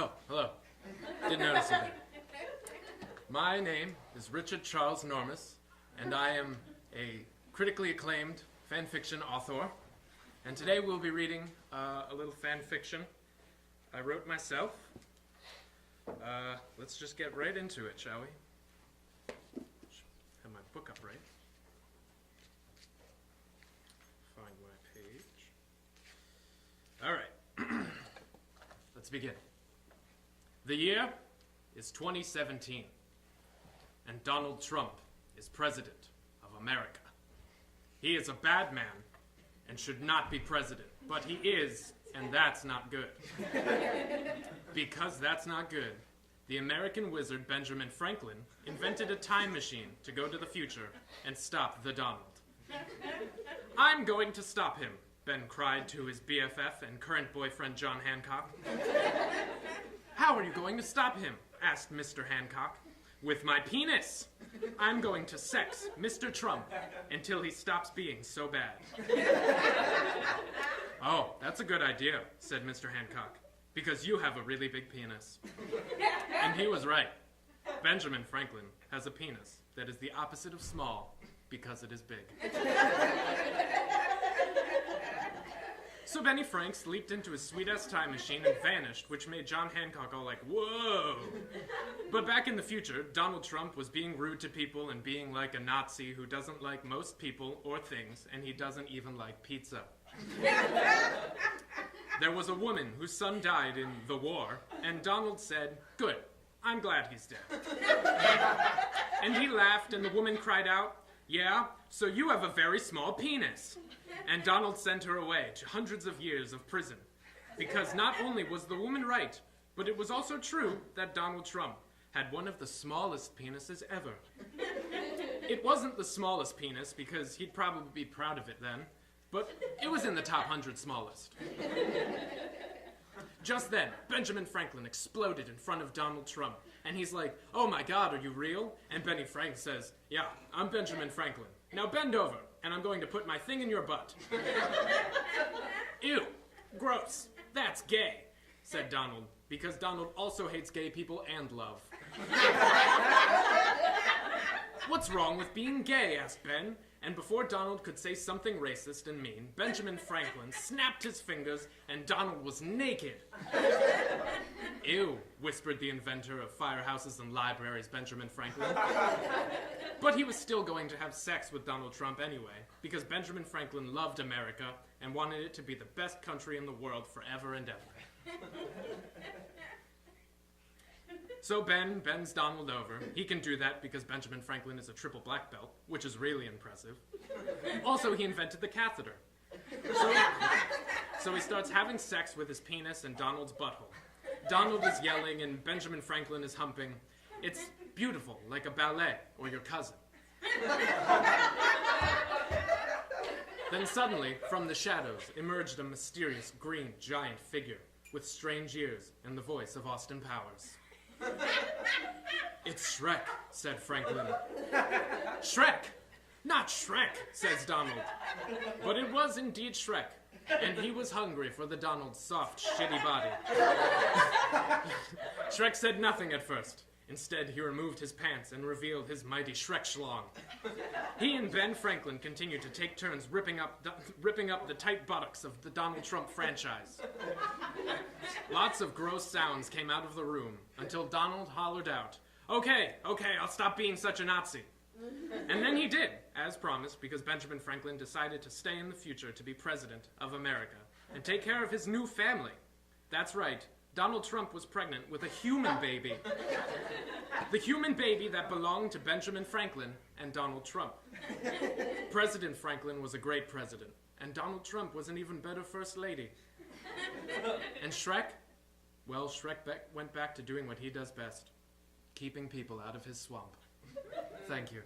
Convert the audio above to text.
Oh, hello. Didn't notice you there. My name is Richard Charles Normus, and I am a critically acclaimed fanfiction author. And today we'll be reading a little fanfiction I wrote myself. Let's just get right into it, shall we? Have my book up right. Find my page. All right. Let's begin. The year is 2017, and Donald Trump is president of America. He is a bad man and should not be president, but he is, and that's not good. Because that's not good, the American wizard Benjamin Franklin invented a time machine to go to the future and stop the Donald. I'm going to stop him, Ben cried to his BFF and current boyfriend John Hancock. How are you going to stop him? Asked Mr. Hancock. With my penis. I'm going to sex Mr. Trump until he stops being so bad. Oh, that's a good idea, said Mr. Hancock, because you have a really big penis. And he was right. Benjamin Franklin has a penis that is the opposite of small because it is big. So Benny Franks leaped into his sweet-ass time machine and vanished, which made John Hancock all like, whoa. But back in the future, Donald Trump was being rude to people and being like a Nazi who doesn't like most people or things, and he doesn't even like pizza. There was a woman whose son died in the war, and Donald said, good, I'm glad he's dead. And he laughed, and the woman cried out, yeah, so you have a very small penis. And Donald sent her away to hundreds of years of prison. Because not only was the woman right, but it was also true that Donald Trump had one of the smallest penises ever. It wasn't the smallest penis, because he'd probably be proud of it then, but it was in the top 100 smallest. Just then, Benjamin Franklin exploded in front of Donald Trump, and he's like, oh my God, are you real? And Benny Frank says, yeah, I'm Benjamin Franklin. Now bend over, and I'm going to put my thing in your butt. Ew, gross, that's gay, said Donald, because Donald also hates gay people and love. What's wrong with being gay, asked Ben, and before Donald could say something racist and mean, Benjamin Franklin snapped his fingers and Donald was naked. Ew, whispered the inventor of firehouses and libraries, Benjamin Franklin. But he was still going to have sex with Donald Trump anyway, because Benjamin Franklin loved America and wanted it to be the best country in the world forever and ever. So Ben bends Donald over. He can do that because Benjamin Franklin is a triple black belt, which is really impressive. Also, he invented the catheter. So he starts having sex with his penis and Donald's butthole. Donald is yelling and Benjamin Franklin is humping. It's beautiful, like a ballet or your cousin. Then suddenly, from the shadows, emerged a mysterious green giant figure with strange ears and the voice of Austin Powers. It's Shrek, said Franklin. Shrek! Not Shrek, says Donald. But it was indeed Shrek, and he was hungry for the Donald's soft, shitty body. Shrek said nothing at first. Instead, he removed his pants and revealed his mighty Shrek schlong. He and Ben Franklin continued to take turns ripping up the tight buttocks of the Donald Trump franchise. Lots of gross sounds came out of the room until Donald hollered out, okay, I'll stop being such a Nazi. And then he did, as promised, because Benjamin Franklin decided to stay in the future to be president of America and take care of his new family. That's right. Donald Trump was pregnant with a human baby. The human baby that belonged to Benjamin Franklin and Donald Trump. President Franklin was a great president, and Donald Trump was an even better first lady. And Shrek? Well, Shrek went back to doing what he does best, keeping people out of his swamp. Thank you.